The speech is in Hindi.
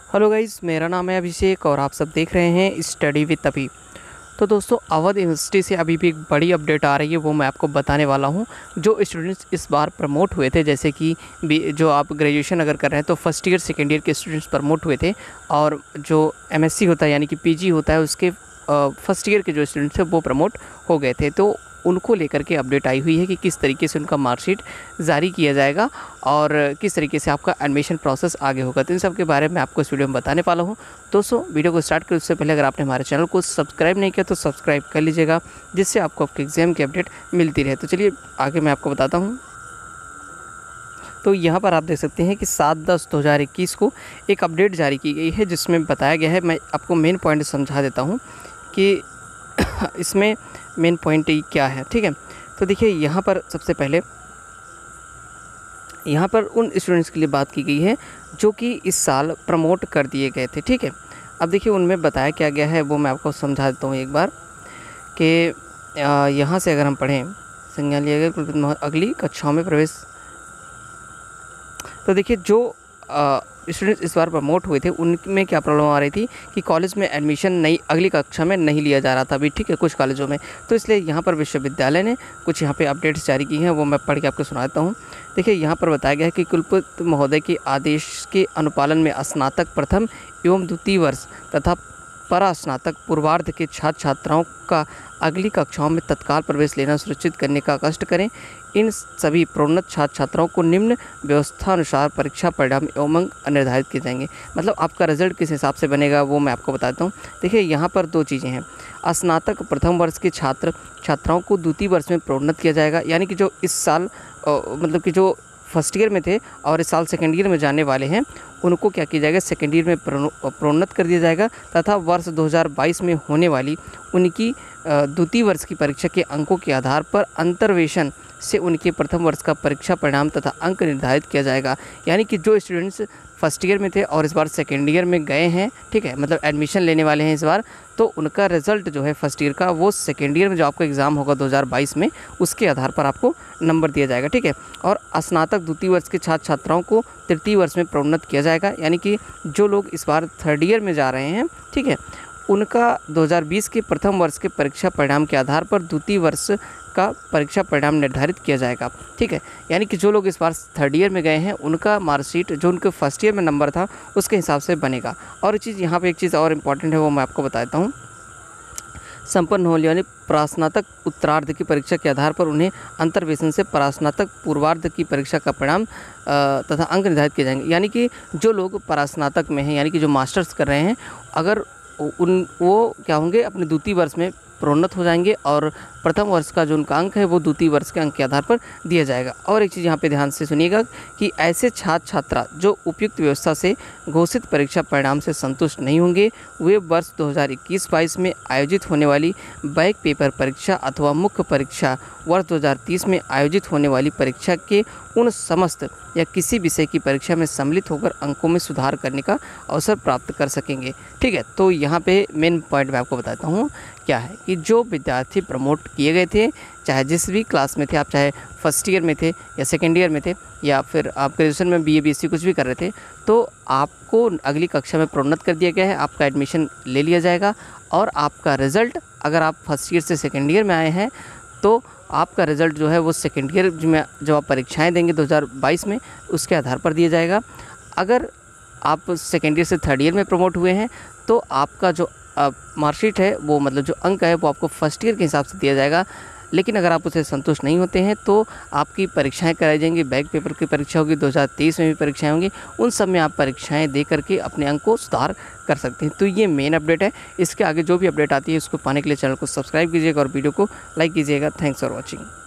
हेलो गाइस, मेरा नाम है अभिषेक और आप सब देख रहे हैं स्टडी विद अभी। तो दोस्तों, अवध यूनिवर्सिटी से अभी भी एक बड़ी अपडेट आ रही है, वो मैं आपको बताने वाला हूँ। जो स्टूडेंट्स इस बार प्रमोट हुए थे, जैसे कि जो आप ग्रेजुएशन अगर कर रहे हैं तो फर्स्ट ईयर सेकेंड ईयर के स्टूडेंट्स प्रमोट हुए थे, और जो एमएससी होता है यानी कि पीजी होता है उसके फर्स्ट ईयर के जो स्टूडेंट्स हैं वो प्रमोट हो गए थे। तो उनको लेकर के अपडेट आई हुई है कि किस तरीके से उनका मार्कशीट जारी किया जाएगा और किस तरीके से आपका एडमिशन प्रोसेस आगे होगा। तो इन सब के बारे में आपको इस वीडियो में बताने वाला हूं। दोस्तों, वीडियो को स्टार्ट करें उससे पहले अगर आपने हमारे चैनल को सब्सक्राइब नहीं किया तो सब्सक्राइब कर लीजिएगा, जिससे आपको आपके एग्ज़ाम की अपडेट मिलती रहे। तो चलिए आगे मैं आपको बताता हूँ। तो यहाँ पर आप देख सकते हैं कि 7/10/2021 को एक अपडेट जारी की गई है, जिसमें बताया गया है, मैं आपको मेन पॉइंट समझा देता हूँ कि इसमें मेन पॉइंट क्या है। ठीक है, तो देखिए यहाँ पर सबसे पहले यहाँ पर उन स्टूडेंट्स के लिए बात की गई है जो कि इस साल प्रमोट कर दिए गए थे। ठीक है, अब देखिए उनमें बताया क्या गया है वो मैं आपको समझा देता हूँ एक बार कि यहाँ से अगर हम पढ़ें, संज्ञान लिया गया अगली कक्षाओं में प्रवेश। तो देखिए जो स्टूडेंट्स इस बार प्रमोट हुए थे उनमें क्या प्रॉब्लम आ रही थी कि कॉलेज में एडमिशन नहीं, अगली कक्षा में नहीं लिया जा रहा था अभी। ठीक है, कुछ कॉलेजों में। तो इसलिए यहाँ पर विश्वविद्यालय ने कुछ यहाँ पे अपडेट्स जारी की हैं, वो मैं पढ़ के आपको सुनाता हूँ। देखिए यहाँ पर बताया गया है कि कुलपति महोदय के आदेश के अनुपालन में स्नातक प्रथम एवं द्वितीय वर्ष तथा परास्नातक पूर्वार्ध के छात्र छात्राओं का अगली कक्षाओं में तत्काल प्रवेश लेना सुनिश्चित करने का कष्ट करें। इन सभी प्रोन्नत छात्र छात्राओं को निम्न व्यवस्था अनुसार परीक्षा परिणाम एवं अंक निर्धारित किए जाएंगे। मतलब आपका रिजल्ट किस हिसाब से बनेगा वो मैं आपको बताता हूँ। देखिए यहाँ पर दो चीज़ें हैं। स्नातक प्रथम वर्ष के छात्र छात्राओं को द्वितीय वर्ष में प्रोन्नत किया जाएगा, यानी कि जो इस साल मतलब कि जो फर्स्ट ईयर में थे और इस साल सेकेंड ईयर में जाने वाले हैं, उनको क्या किया जाएगा, सेकेंड ईयर में प्रोन्नत कर दिया जाएगा तथा वर्ष 2022 में होने वाली उनकी द्वितीय वर्ष की परीक्षा के अंकों के आधार पर अंतर्वेशन से उनके प्रथम वर्ष का परीक्षा परिणाम तथा अंक निर्धारित किया जाएगा। यानी कि जो स्टूडेंट्स फर्स्ट ईयर में थे और इस बार सेकेंड ईयर में गए हैं, ठीक है, मतलब एडमिशन लेने वाले हैं इस बार, तो उनका रिजल्ट जो है फर्स्ट ईयर का वो सेकेंड ईयर में जो आपका एग्ज़ाम होगा 2022 में, उसके आधार पर आपको नंबर दिया जाएगा। ठीक है, और स्नातक द्वितीय वर्ष के छात्र छात्राओं को तृतीय वर्ष में प्रोन्नत किया जाएगा, यानी कि जो लोग इस बार थर्ड ईयर में जा रहे हैं, ठीक है, उनका 2020 के प्रथम वर्ष के परीक्षा परिणाम के आधार पर द्वितीय वर्ष का परीक्षा परिणाम निर्धारित किया जाएगा। ठीक है, यानी कि जो लोग इस बार थर्ड ईयर में गए हैं उनका मार्कशीट जो उनके फर्स्ट ईयर में नंबर था उसके हिसाब से बनेगा। और एक चीज़ यहाँ पे, एक चीज़ और इम्पॉर्टेंट है वो मैं आपको बता देता हूँ। संपन्न होने वाली परास्नातक उत्तरार्ध की परीक्षा के आधार पर उन्हें अंतर्वेशन से परास्नातक पूर्वार्ध की परीक्षा का परिणाम तथा अंक निर्धारित किए जाएंगे। यानी कि जो लोग परास्नातक में हैं, यानी कि जो मास्टर्स कर रहे हैं, अगर वो क्या होंगे, अपने द्वितीय वर्ष में प्रोन्नत हो जाएंगे और प्रथम वर्ष का जो उनका अंक है वो द्वितीय वर्ष के अंक के आधार पर दिया जाएगा। और एक चीज़ यहाँ पे ध्यान से सुनिएगा कि ऐसे छात्र छात्रा जो उपयुक्त व्यवस्था से घोषित परीक्षा परिणाम से संतुष्ट नहीं होंगे, वे वर्ष 2021-22 में आयोजित होने वाली बैक पेपर परीक्षा अथवा मुख्य परीक्षा वर्ष 2030 में आयोजित होने वाली परीक्षा के उन समस्त या किसी विषय की परीक्षा में सम्मिलित होकर अंकों में सुधार करने का अवसर प्राप्त कर सकेंगे। ठीक है, तो यहाँ पे मेन पॉइंट मैं आपको बताता हूँ क्या है कि जो विद्यार्थी प्रमोट किए गए थे, चाहे जिस भी क्लास में थे आप, चाहे फर्स्ट ईयर में थे या सेकेंड ईयर में थे या फिर आप ग्रेजुएशन में BA BSc कुछ भी कर रहे थे, तो आपको अगली कक्षा में प्रोन्नत कर दिया गया है, आपका एडमिशन ले लिया जाएगा और आपका रिज़ल्ट, अगर आप फर्स्ट ईयर से सेकेंड ईयर में आए हैं तो आपका रिज़ल्ट जो है वो सेकेंड ईयर में जब आप परीक्षाएं देंगे 2022 में, उसके आधार पर दिया जाएगा। अगर आप सेकेंड ईयर से थर्ड ईयर में प्रमोट हुए हैं तो आपका जो मार्कशीट है वो, मतलब जो अंक है वो आपको फर्स्ट ईयर के हिसाब से दिया जाएगा। लेकिन अगर आप उसे संतुष्ट नहीं होते हैं तो आपकी परीक्षाएं कराई जाएंगी, बैक पेपर की परीक्षा होगी, 2023 में भी परीक्षाएं होंगी, उन सब में आप परीक्षाएं दे करके अपने अंक को सुधार कर सकते हैं। तो ये मेन अपडेट है। इसके आगे जो भी अपडेट आती है उसको पाने के लिए चैनल को सब्सक्राइब कीजिएगा और वीडियो को लाइक कीजिएगा। Thanks for watching.